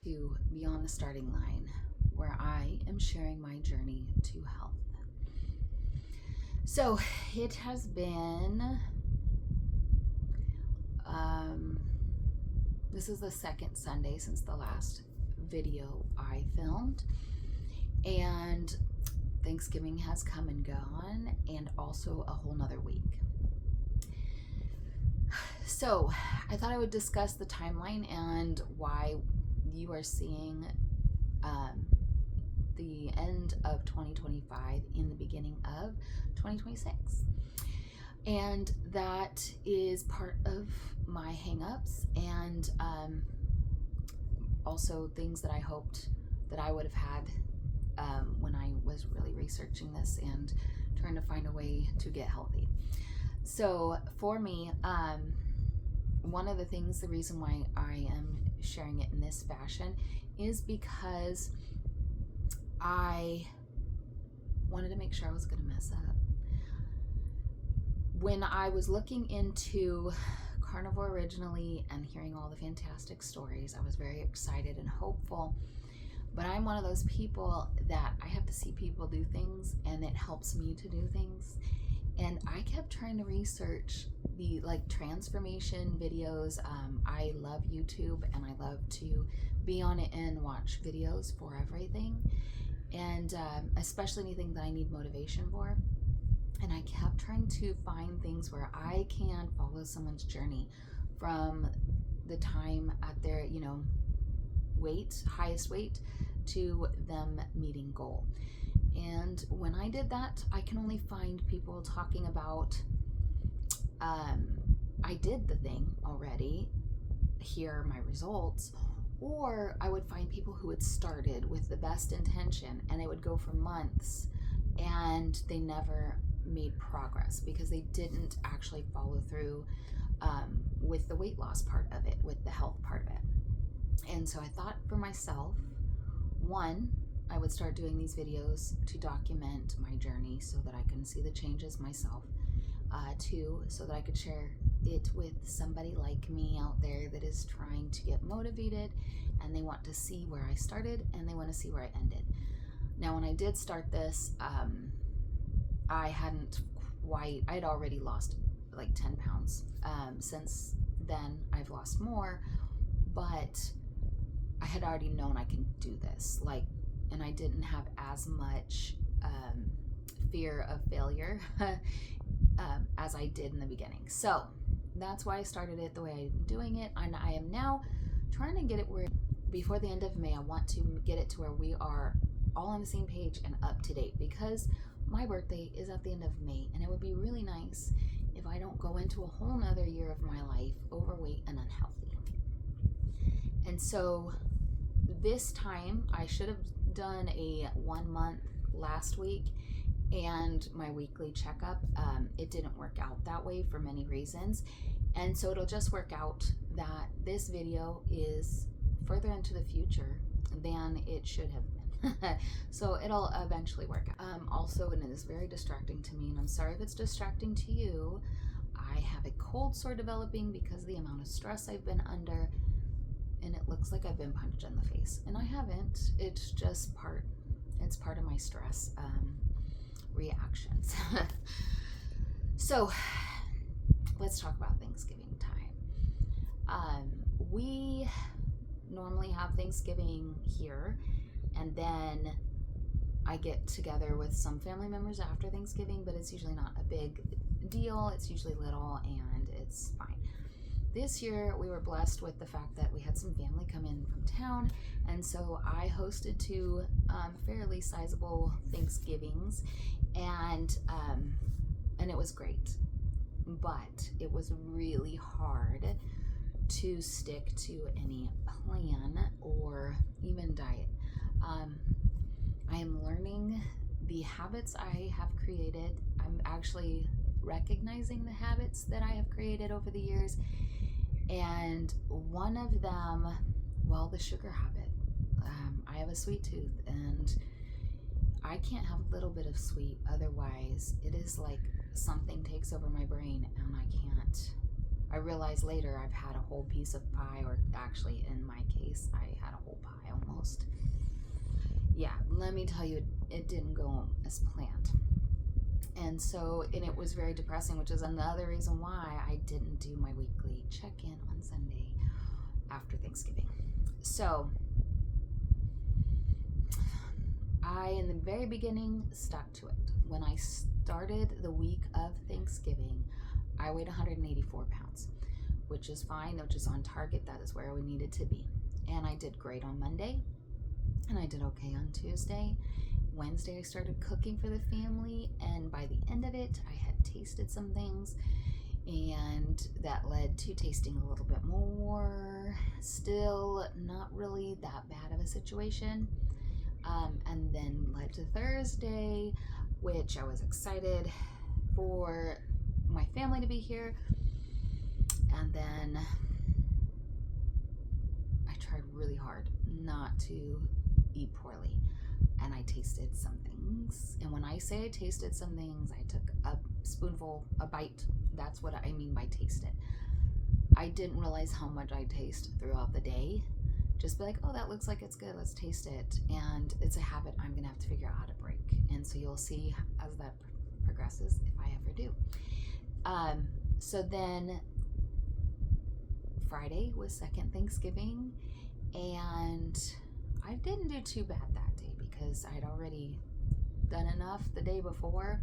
to Beyond the Starting Line, where I am sharing my journey to health. So it has been, this is the second Sunday since the last video I filmed, and Thanksgiving has come and gone, and also a whole nother week. So I thought I would discuss the timeline and why you are seeing the end of 2025 in the beginning of 2026. And that is part of my hangups and also things that I hoped that I would have had when I was really researching this and trying to find a way to get healthy. So for me, one of the things, the reason why I am sharing it in this fashion is because I wanted to make sure I was going to mess up. When I was looking into carnivore originally and hearing all the fantastic stories, I was very excited and hopeful. But I'm one of those people that I have to see people do things and it helps me to do things. And I kept trying to research the transformation videos. I love YouTube and I love to be on it and watch videos for everything. And especially anything that I need motivation for. And I kept trying to find things where I can follow someone's journey from the time at their, highest weight to them meeting goal. And when I did that, I can only find people talking about, I did the thing already, here are my results. Or I would find people who had started with the best intention and it would go for months and they never made progress because they didn't actually follow through with the weight loss part of it, with the health part of it. And so I thought for myself, one, I would start doing these videos to document my journey so that I can see the changes myself. Two, so that I could share it with somebody like me out there that is trying to get motivated and they want to see where I started and they want to see where I ended. Now, when I did start this, I had already lost like 10 pounds. Since then, I've lost more, but I had already known I can do this, and I didn't have as much fear of failure as I did in the beginning. So that's why I started it the way I'm doing it. And I am now trying to get it where before the end of May, I want to get it to where we are all on the same page and up to date, because my birthday is at the end of May and it would be really nice if I don't go into a whole nother year of my life overweight and unhealthy. And so this time I should have done a 1 month last week and my weekly checkup. It didn't work out that way for many reasons. And so it'll just work out that this video is further into the future than it should have been. So it'll eventually work out. Also, and it is very distracting to me, and I'm sorry if it's distracting to you, I have a cold sore developing because of the amount of stress I've been under, and it looks like I've been punched in the face. And I haven't. It's just part of my stress reactions. So let's talk about Thanksgiving time. We normally have Thanksgiving here, and then I get together with some family members after Thanksgiving, but it's usually not a big deal. It's usually little and it's fine. This year we were blessed with the fact that we had some family come in from town, and so I hosted two fairly sizable Thanksgivings, and it was great, but it was really hard to stick to any plan or even diet. I am learning the habits I have created. I'm actually recognizing the habits that I have created over the years. And one of them, the sugar habit. I have a sweet tooth and I can't have a little bit of sweet. Otherwise, it is like something takes over my brain and I realized later I've had a whole piece of pie, or actually in my case, I had a whole pie almost. Yeah, let me tell you, it didn't go as planned. And it was very depressing, which is another reason why I didn't do my weekly check-in on Sunday after Thanksgiving. So I, in the very beginning, stuck to it. When I started the week of Thanksgiving, I weighed 184 pounds, which is fine, which is on target. That is where we needed to be. And I did great on Monday, and I did okay on Tuesday. Wednesday, I started cooking for the family, and by the end of it, I had tasted some things, and that led to tasting a little bit more. Still not really that bad of a situation. And then led to Thursday, which I was excited for my family to be here. And then I tried really hard not to eat poorly. And I tasted some things. And when I say I tasted some things, I took a spoonful, a bite. That's what I mean by taste it. I didn't realize how much I taste throughout the day. Just be like, oh, that looks like it's good, let's taste it. And it's a habit I'm gonna have to figure out how to break. And so you'll see as that progresses, if I ever do. So then Friday was second Thanksgiving, and I didn't do too bad that day because I'd already done enough the day before.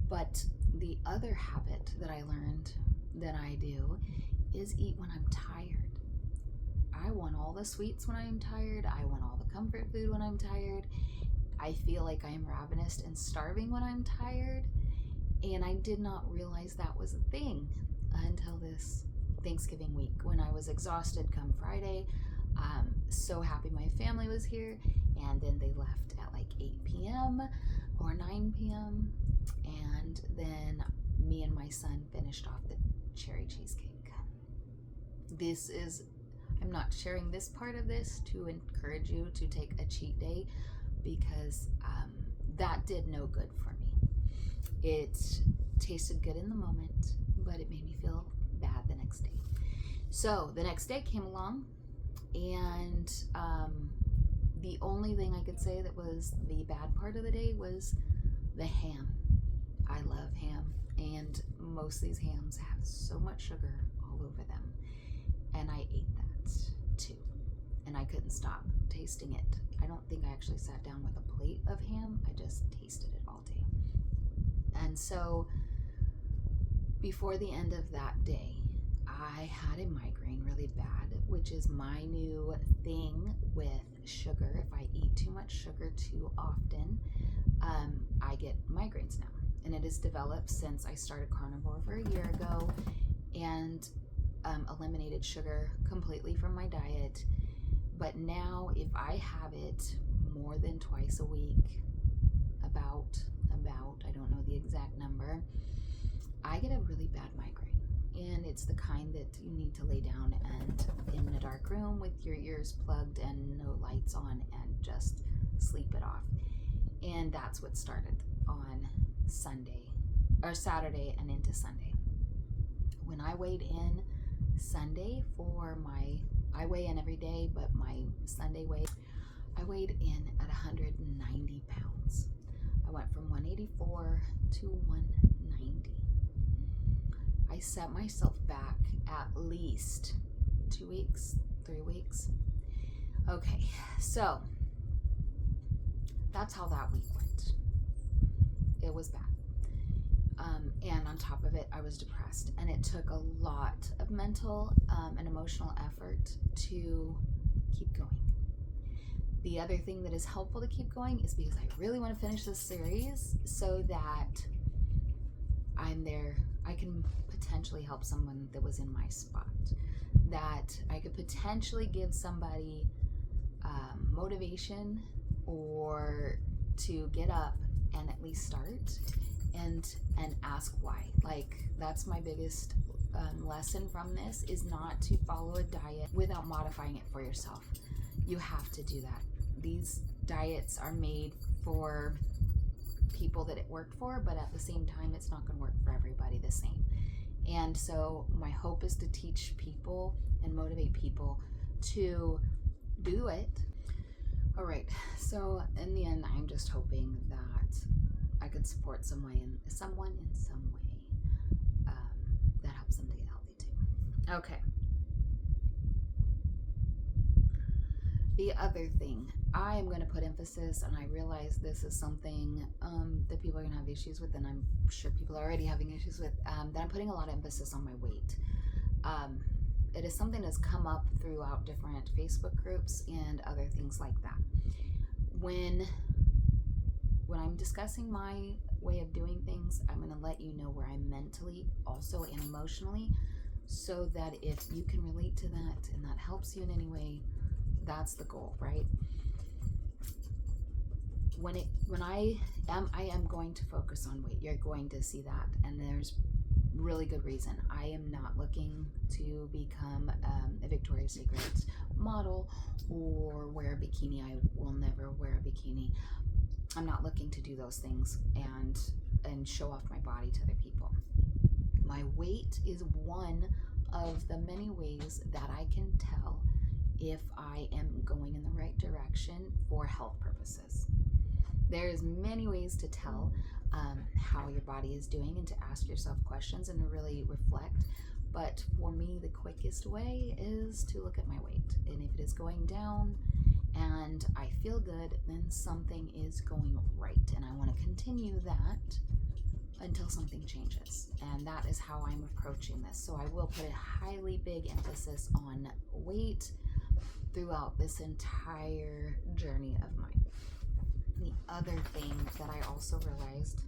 But the other habit that I learned that I do is eat when I'm tired. I want all the sweets when I'm tired. I want all the comfort food when I'm tired. I feel like I'm ravenous and starving when I'm tired. And I did not realize that was a thing until this Thanksgiving week when I was exhausted come Friday. So happy my family was here, and then they left at like 8 p.m. or 9 p.m. And then me and my son finished off the cherry cheesecake. I'm not sharing this part of this to encourage you to take a cheat day, because that did no good for me. It tasted good in the moment, but it made me feel bad the next day. So the next day came along, and the only thing I could say that was the bad part of the day was the ham. I love ham, and most of these hams have so much sugar all over them, and I ate that too, and I couldn't stop tasting it. I don't think I actually sat down with a plate of ham. I just tasted it all day. And so before the end of that day, I had a migraine really bad, which is my new thing with sugar. If I eat too much sugar too often, I get migraines now. And it has developed since I started carnivore over a year ago and eliminated sugar completely from my diet. But now if I have it more than twice a week, about, I don't know the exact number, I get a really bad migraine. And it's the kind that you need to lay down and in a dark room with your ears plugged and no lights on and just sleep it off. And that's what started on Saturday and into Sunday. When I weighed in Sunday I weigh in every day, but my Sunday weight, I weighed in at 190 pounds. I went from 184 to 190. I set myself back at least 2 weeks, 3 weeks. Okay, so that's how that week went. It was bad. And on top of it, I was depressed, and it took a lot of mental and emotional effort to keep going. The other thing that is helpful to keep going is because I really want to finish this series so that I'm there. I can potentially help someone that was in my spot, that I could potentially give somebody motivation or to get up and at least start and ask why. Like, that's my biggest lesson from this, is not to follow a diet without modifying it for yourself. You have to do that. These diets are made for people that it worked for, but at the same time, it's not going to work for everybody the same. And so my hope is to teach people and motivate people to do it. All right, so in the end, I'm just hoping that I could support someone in some way that helps them to get healthy too. Okay. The other thing, I am going to put emphasis, and I realize this is something that people are going to have issues with, and I'm sure people are already having issues with, that I'm putting a lot of emphasis on my weight. It is something that's come up throughout different Facebook groups and other things like that. When I'm discussing my way of doing things, I'm going to let you know where I'm mentally also and emotionally, so that if you can relate to that and that helps you in any way, that's the goal, right? When I am going to focus on weight, you're going to see that, and there's really good reason. I am not looking to become a Victoria's Secret model or wear a bikini. I will never wear a bikini. I'm not looking to do those things and show off my body to other people. My weight is one of the many ways that I can tell if I am going in the right direction for health purposes. There's many ways to tell how your body is doing and to ask yourself questions and to really reflect. But for me, the quickest way is to look at my weight. And if it is going down and I feel good, then something is going right. And I want to continue that until something changes. And that is how I'm approaching this. So I will put a highly big emphasis on weight throughout this entire journey of mine. The other thing that I also realized,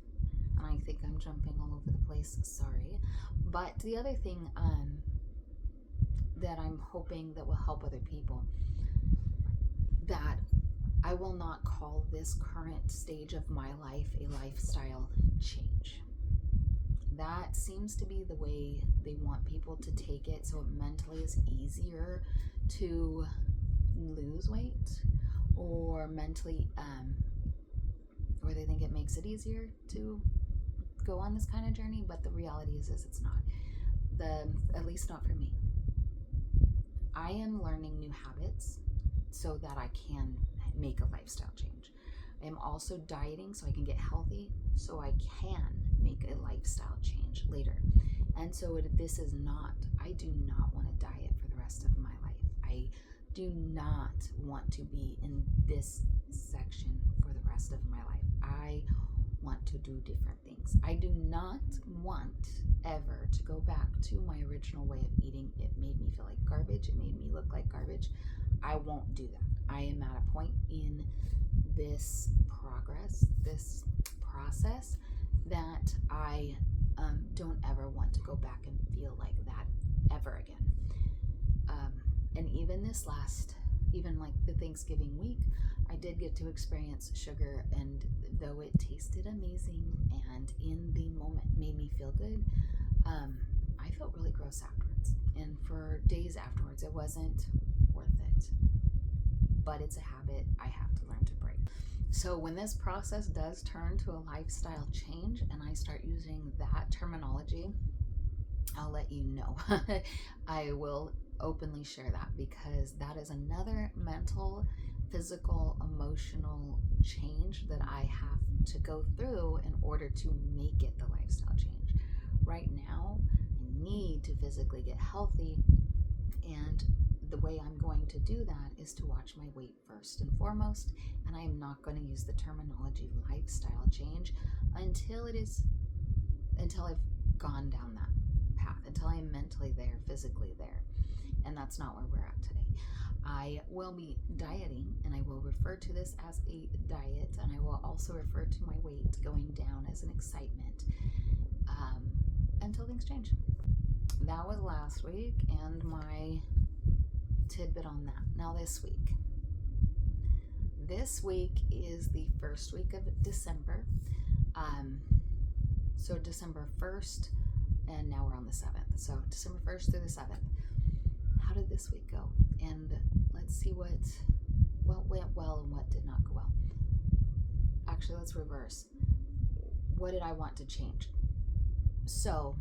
and I think I'm jumping all over the place, sorry, but the other thing that I'm hoping that will help other people, that I will not call this current stage of my life a lifestyle change. That seems to be the way they want people to take it, so it mentally is easier to lose weight, or mentally or they think it makes it easier to go on this kind of journey, but the reality is it's not. At least not for me. I am learning new habits so that I can make a lifestyle change. I am also dieting so I can get healthy, so I can make a lifestyle change later. And so this is not, I do not want to diet for the rest of my life. I do not want to be in this section for the rest of my life. I want to do different things. I do not want ever to go back to my original way of eating. It made me feel like garbage. It made me look like garbage. I won't do that. I am at a point in this progress, this process, that I don't ever want to go back and feel like that ever again. And even like the Thanksgiving week, I did get to experience sugar, and though it tasted amazing and in the moment made me feel good, I felt really gross afterwards. And for days afterwards, it wasn't worth it. But it's a habit I have to learn to break. So when this process does turn to a lifestyle change and I start using that terminology, I'll let you know. I will openly share that, because that is another mental, physical, emotional change that I have to go through in order to make it the lifestyle change. Right now, I need to physically get healthy, and the way I'm going to do that is to watch my weight first and foremost, and I am not going to use the terminology lifestyle change until I've gone down that path, until I am mentally there, physically there. And that's not where we're at today. I will be dieting, and I will refer to this as a diet, and I will also refer to my weight going down as an excitement until things change. That was last week, and my tidbit on that. Now this week is the first week of December. So December 1st, and now we're on the 7th. So December 1st through the 7th. How did this week go? And let's see what went well and what did not go well. Actually, let's reverse. What did I want to change? So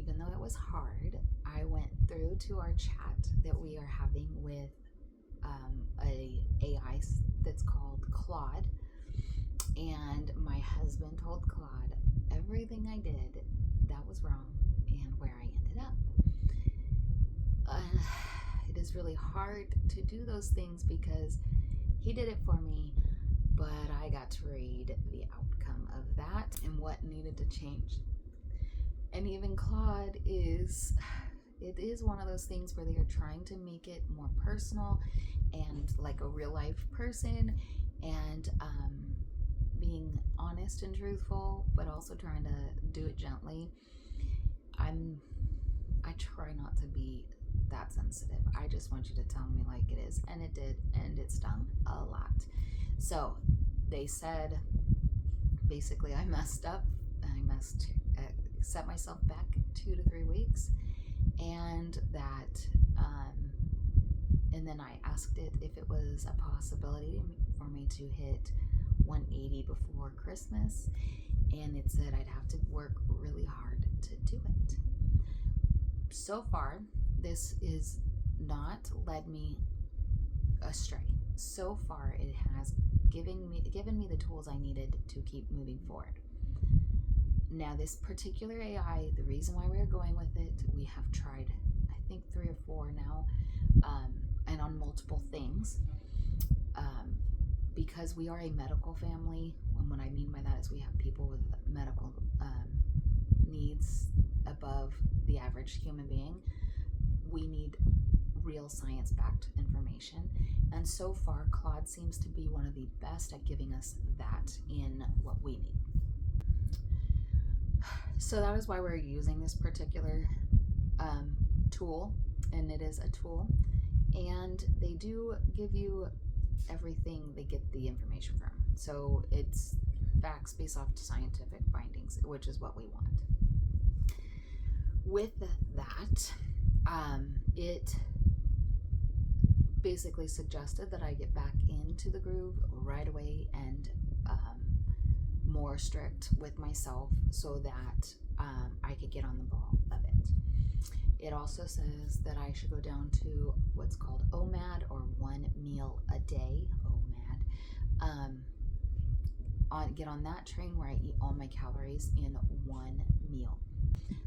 even though it was hard, I went through to our chat that we are having with a AI that's called Claude, and my husband told Claude everything I did that was wrong and where I ended up. It is really hard to do those things because he did it for me, but I got to read the outcome of that and what needed to change. And even Claude it is one of those things where they are trying to make it more personal and like a real life person, and being honest and truthful, but also trying to do it gently. I try not to be that sensitive. I just want you to tell me like it is, and it did, and it stung a lot. So they said basically I messed up. Set myself back 2 to 3 weeks, and that and then I asked it if it was a possibility for me to hit 180 before Christmas, and it said I'd have to work really hard to do it. So far, this is not led me astray. So far, it has given me the tools I needed to keep moving forward. Now, this particular AI, the reason why we're going with it, we have tried, I think 3 or 4 now, and on multiple things, because we are a medical family. And what I mean by that is we have people with medical needs above the average human being. We need real science-backed information, and so far Claude seems to be one of the best at giving us that in what we need. So that is why we're using this particular tool, and it is a tool, and they do give you everything they get the information from. So it's facts based off scientific findings, which is what we want. With that, it basically suggested that I get back into the groove right away and more strict with myself so that I could get on the ball of it. It also says that I should go down to what's called OMAD, or 1 meal a day, OMAD. Get on that train where I eat all my calories in 1 meal.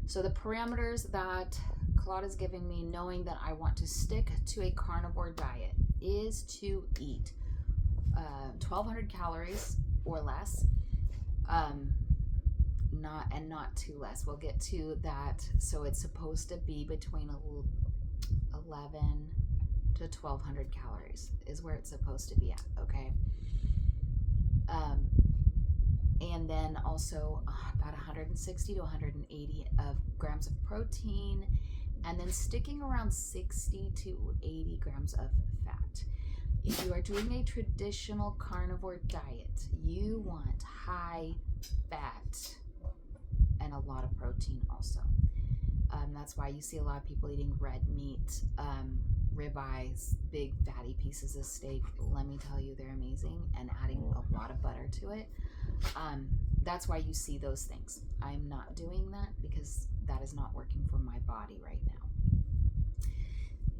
So the parameters that Claude is giving me, knowing that I want to stick to a carnivore diet, is to eat 1,200 calories or less, not too less. We'll get to that. So it's supposed to be between 11 to 1,200 calories is where it's supposed to be at. Okay. And then also about 160 to 180 of grams of protein, and then sticking around 60 to 80 grams of fat. If you are doing a traditional carnivore diet, you want high fat and a lot of protein also. That's why you see a lot of people eating red meat, ribeyes, big fatty pieces of steak. Let me tell you, they're amazing, and adding a lot of butter to it. That's why you see those things. I'm not doing that because that is not working for my body right now.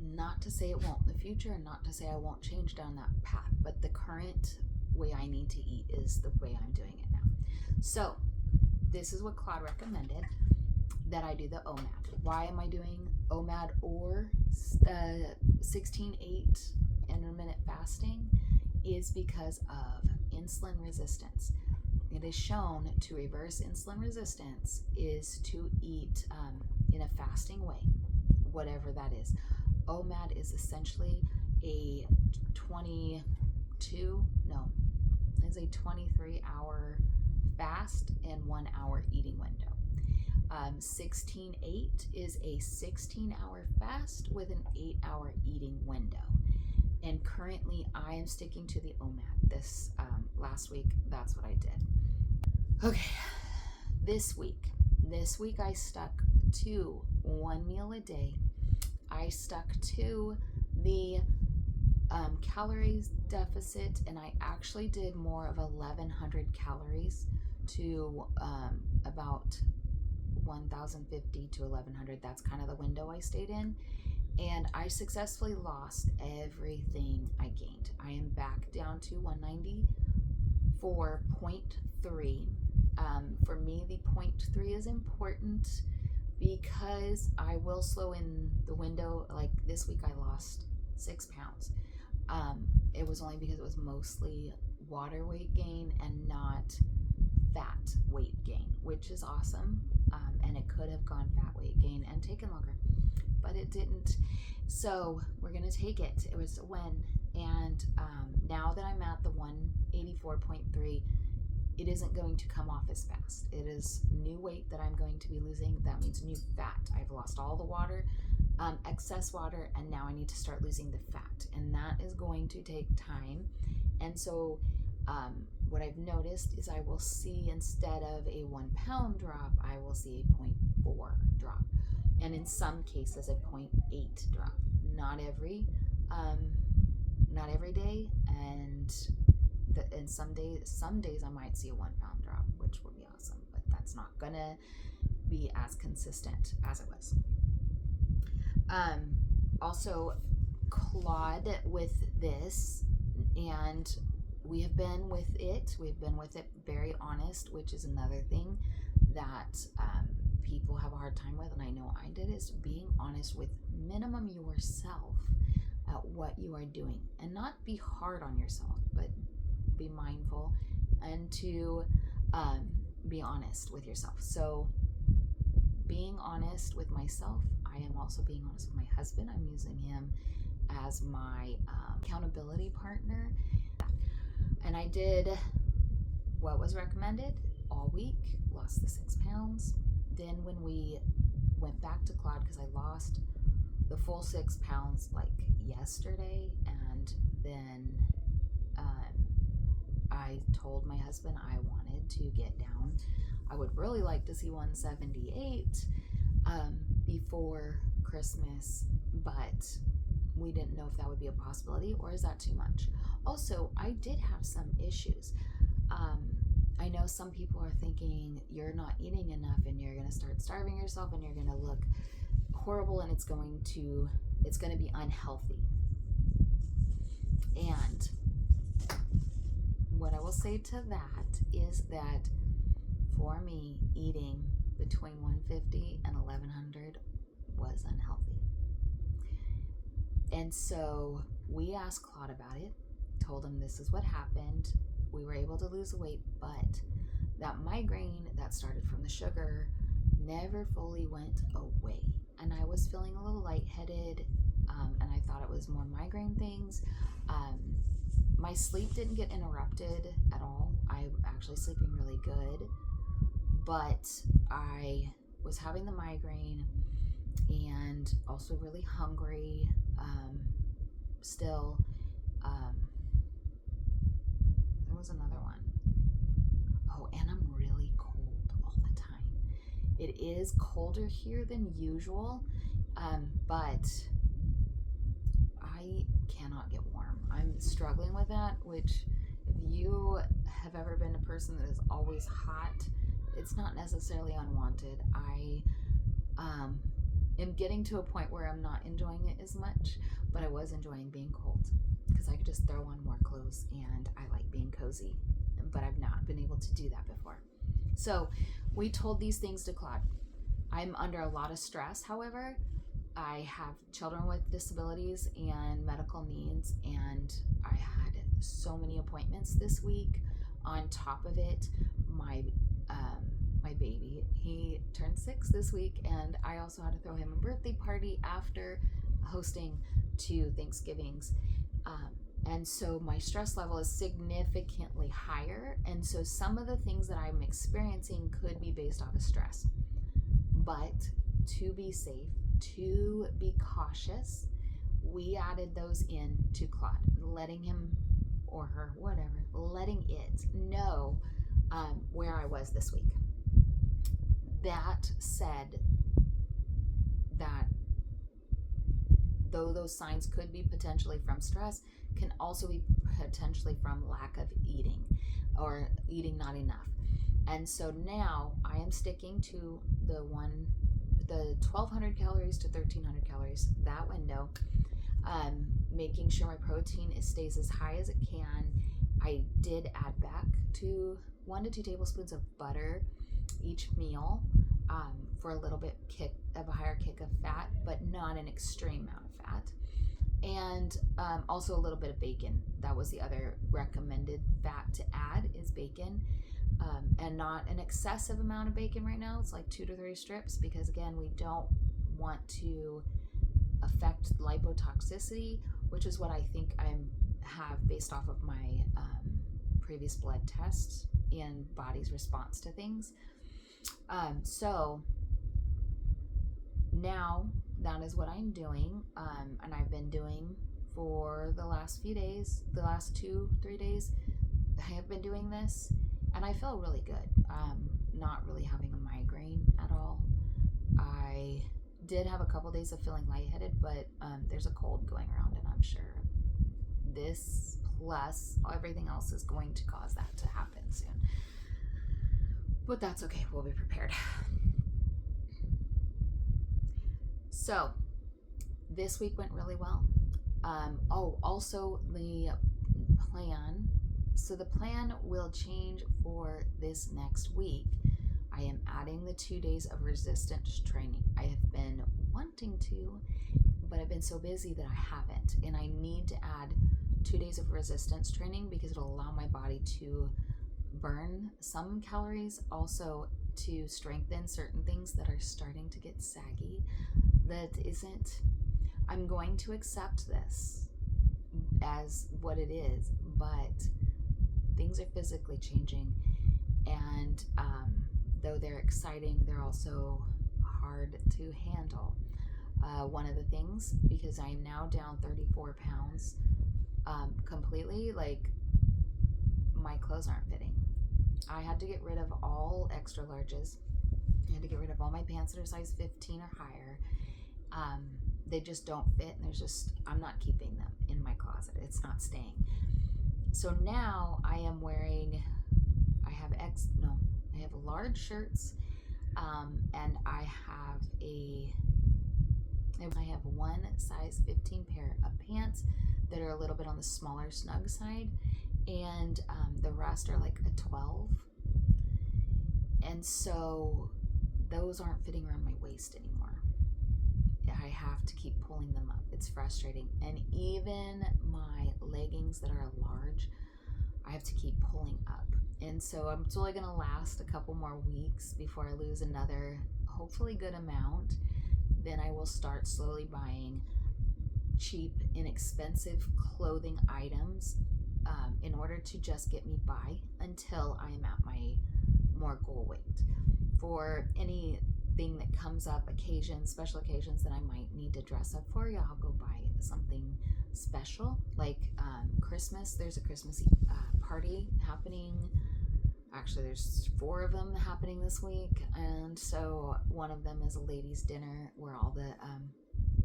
Not to say it won't in the future, and not to say I won't change down that path, but the current way I need to eat is the way I'm doing it now. So this is what Claude recommended, that I do the OMAD. Why am I doing OMAD or 16-8 intermittent fasting? Is because of insulin resistance. It is shown to reverse insulin resistance is to eat in a fasting way, whatever that is. OMAD is essentially a 23-hour fast and 1 hour eating window. 16-8 is a 16-hour fast with an 8-hour eating window. And currently I am sticking to the OMAD. This last week, that's what I did. Okay, this week I stuck to 1 meal a day. I stuck to the calories deficit, and I actually did more of 1,100 calories to about 1050 to 1100. That's kind of the window I stayed in. And I successfully lost everything I gained. I am back down to 194.3. For me, the 0.3 is important because I will slow in the window. Like this week, I lost 6 pounds. It was only because it was mostly water weight gain and not fat weight gain, which is awesome. And it could have gone fat weight gain and taken longer, but it didn't. So we're going to take it. It was a win. And now that I'm at the 184.3, it isn't going to come off as fast. It is new weight that I'm going to be losing. That means new fat. I've lost all the water, excess water, and now I need to start losing the fat. And that is going to take time. And so what I've noticed is I will see, instead of a 1 pound drop, I will see a 0.4 drop. And in some cases, a 0.8 drop. Not every day. And some days I might see a 1 pound drop, which would be awesome, but that's not gonna be as consistent as it was. Also, Claude with this, and we've been with it very honest, which is another thing that people have a hard time with, and I know I did, is being honest with minimum yourself at what you are doing, and not be hard on yourself, but be mindful and to be honest with yourself. So being honest with myself, I am also being honest with my husband. I'm using him as my accountability partner. And I did what was recommended all week, lost the 6 pounds. Then when we went back to Claude, because I lost the full 6 pounds like yesterday, and then I told my husband I wanted to get down. I would really like to see 178 before Christmas, but we didn't know if that would be a possibility, or is that too much? Also, I did have some issues. I know some people are thinking you're not eating enough and you're going to start starving yourself and you're going to look horrible and it's going to be unhealthy. And what I will say to that is that for me, eating between 150 and 1100 was unhealthy. And so we asked Claude about it, told him this is what happened. We were able to lose the weight, but that migraine that started from the sugar never fully went away. And I was feeling a little lightheaded, and I thought it was more migraine things. My sleep didn't get interrupted at all. I'm actually sleeping really good, but I was having the migraine and also really hungry still. There was another one. Oh, and I'm really cold all the time. It is colder here than usual, but I cannot get warm. I'm struggling with that, which if you have ever been a person that is always hot, it's not necessarily unwanted. I am getting to a point where I'm not enjoying it as much, but I was enjoying being cold because I could just throw on more clothes and I like being cozy, but I've not been able to do that before. So we told these things to Claude. I'm under a lot of stress, however. I have children with disabilities and medical needs, and I had so many appointments this week. On top of it, my baby, he turned 6 this week, and I also had to throw him a birthday party after hosting 2 Thanksgivings. And so my stress level is significantly higher, and so some of the things that I'm experiencing could be based off of stress. But to be safe, to be cautious, we added those in to Claude, letting him or her, whatever, letting it know where I was this week. That said, that though those signs could be potentially from stress, can also be potentially from lack of eating or eating not enough. And so now I am sticking to the 1,200 calories to 1,300 calories, that window. Making sure my protein stays as high as it can. I did add back to 1 to 2 tablespoons of butter each meal, for a little bit of a higher kick of fat, but not an extreme amount of fat. And also a little bit of bacon. That was the other recommended fat to add, is bacon. And not an excessive amount of bacon right now. It's like 2 to 3 strips, because again, we don't want to affect lipotoxicity, which is what I think I have based off of my previous blood tests and body's response to things. So now that is what I'm doing, and I've been doing for the last few days, the last 2-3 days. I have been doing this, and I feel really good. Not really having a migraine at all. I did have a couple days of feeling lightheaded, but there's a cold going around, and I'm sure this plus everything else is going to cause that to happen soon. But that's okay, we'll be prepared. So this week went really well. Also the plan. So the plan will change for this next week. I am adding the 2 days of resistance training. I have been wanting to, but I've been so busy that I haven't. And I need to add 2 days of resistance training because it'll allow my body to burn some calories, also to strengthen certain things that are starting to get saggy. I'm going to accept this as what it is, but things are physically changing, and though they're exciting, they're also hard to handle. One of the things, because I am now down 34 pounds completely, like my clothes aren't fitting. I had to get rid of all extra larges. I had to get rid of all my pants that are size 15 or higher. They just don't fit, and I'm not keeping them in my closet. It's not staying. So now I am wearing, I have large shirts, and I have one size 15 pair of pants that are a little bit on the smaller snug side, and the rest are like a 12. And so those aren't fitting around my waist anymore. I have to keep pulling them up. It's frustrating. And even my leggings that are large, I have to keep pulling up. And so it's only going to last a couple more weeks before I lose another, hopefully good amount. Then I will start slowly buying cheap, inexpensive clothing items in order to just get me by until I am at my more goal weight. For anything that comes up, special occasions that I might need to dress up for, I'll go buy something special, like Christmas. There's a Christmas party happening. Actually, there's 4 of them happening this week, and so one of them is a ladies' dinner where all the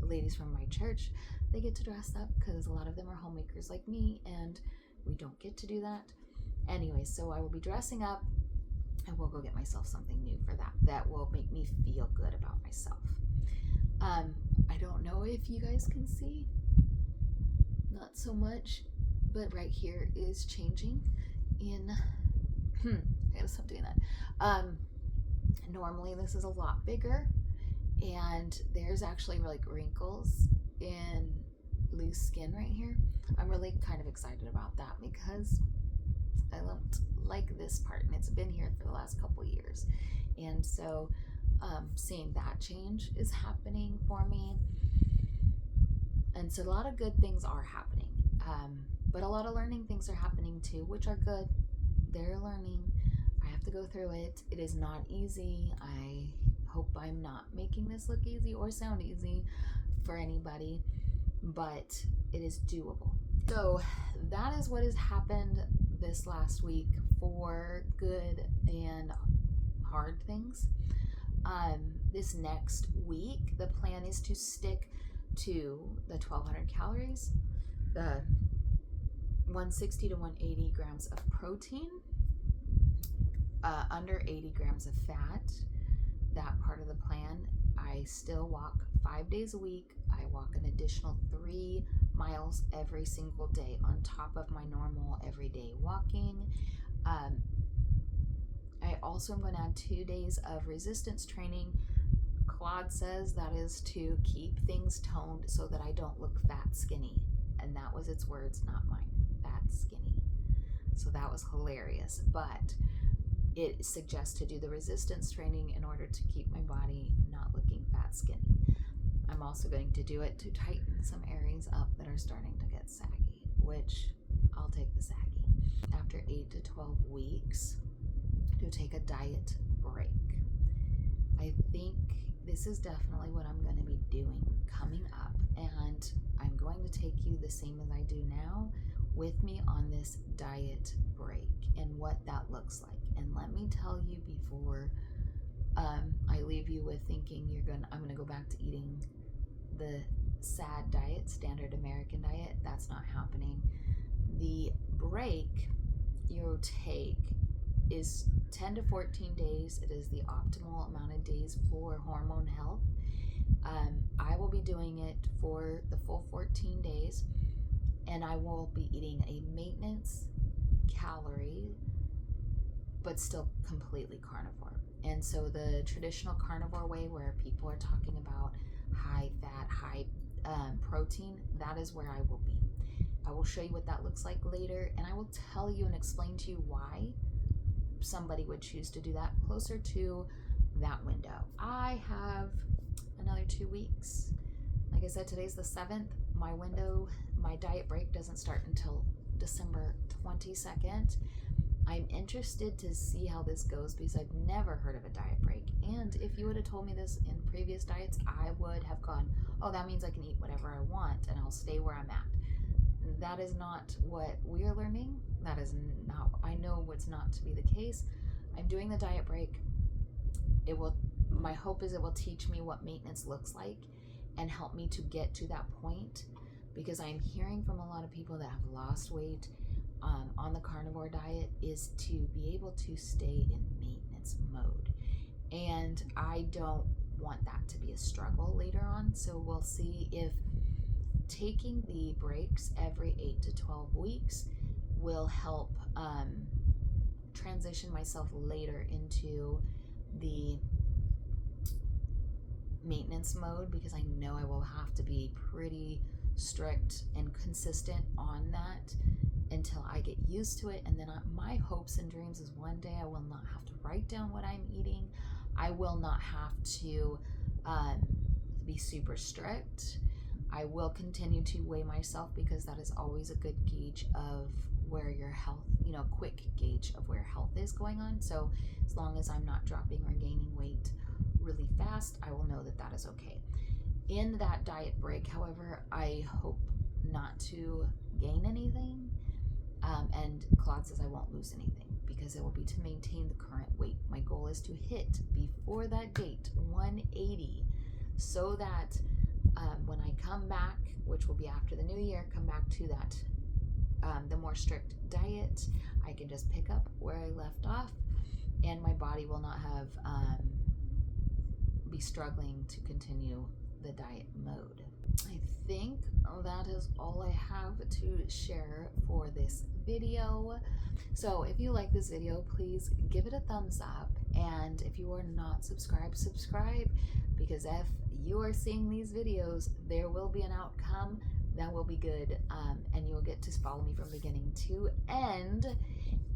ladies from my church, they get to dress up, because a lot of them are homemakers like me, and we don't get to do that. Anyway, so I will be dressing up, and we'll go get myself something new for that will make me feel good about myself. I don't know if you guys can see, not so much, but right here is changing in I gotta stop doing that. Normally this is a lot bigger, and there's actually like wrinkles in loose skin right here. I'm really kind of excited about that because I don't like this part, and it's been here for the last couple years, and so seeing that change is happening for me. And so a lot of good things are happening, but a lot of learning things are happening too, which are good. They're learning. I have to go through it. It is not easy. I hope I'm not making this look easy or sound easy for anybody, but it is doable. So that is what has happened this last week for good and hard things. This next week, the plan is to stick to the 1,200 calories, the 160 to 180 grams of protein, under 80 grams of fat, that part of the plan. I still walk 5 days a week. I walk an additional 3 miles every single day on top of my normal everyday walking. I also am going to add 2 days of resistance training. Claude says that is to keep things toned so that I don't look fat skinny. And that was its words, not mine. Fat skinny. So that was hilarious. But it suggests to do the resistance training in order to keep my body not looking fat skinny. I'm also going to do it to tighten some areas up that are starting to get saggy, which I'll take the saggy. After 8 to 12 weeks, to take a diet break. I think this is definitely what I'm going to be doing coming up, and I'm going to take you the same as I do now with me on this diet break and what that looks like. And let me tell you before I leave you with thinking I'm going to go back to eating the SAD diet, standard American diet. That's not happening. The break you take is 10 to 14 days. It is the optimal amount of days for hormone health. I will be doing it for the full 14 days, and I will be eating a maintenance calorie, but still completely carnivore. And so the traditional carnivore way, where people are talking about high fat, high protein, that is where I will be. I will show you what that looks like later, and I will tell you and explain to you why somebody would choose to do that closer to that window. I have another 2 weeks. Like I said, today's the 7th. My window, my diet break doesn't start until December 22nd. I'm interested to see how this goes because I've never heard of a diet break. And if you would have told me this in previous diets, I would have gone, oh, that means I can eat whatever I want and I'll stay where I'm at. That is not what we are learning. That is not, I know what's not to be the case. I'm doing the diet break. My hope is it will teach me what maintenance looks like and help me to get to that point, because I'm hearing from a lot of people that have lost weight on the carnivore diet is to be able to stay in maintenance mode. And I don't want that to be a struggle later on. So we'll see if taking the breaks every 8 to 12 weeks will help transition myself later into the maintenance mode, because I know I will have to be pretty strict and consistent on that until I get used to it. And then my hopes and dreams is one day I will not have to write down what I'm eating. I will not have to be super strict. I will continue to weigh myself, because that is always a good gauge of where your health, quick gauge of where health is going on. So as long as I'm not dropping or gaining weight really fast, I will know that that is okay. In that diet break, however, I hope not to gain anything. And Claude says I won't lose anything, because it will be to maintain the current weight. My goal is to hit, before that date, 180, so that when I come back, which will be after the new year, come back to that, the more strict diet, I can just pick up where I left off, and my body will not have be struggling to continue the diet mode. I think that is all I have to share for this video. So if you like this video, please give it a thumbs up, and if you are not subscribed, subscribe, because if you are seeing these videos, there will be an outcome that will be good, and you'll get to follow me from beginning to end,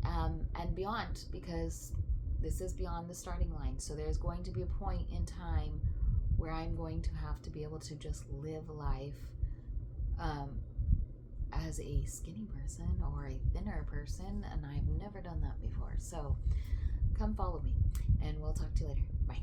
and beyond, because this is beyond the starting line. So there's going to be a point in time where I'm going to have to be able to just live life as a skinny person or a thinner person, and I've never done that before. So come follow me, and we'll talk to you later. Bye.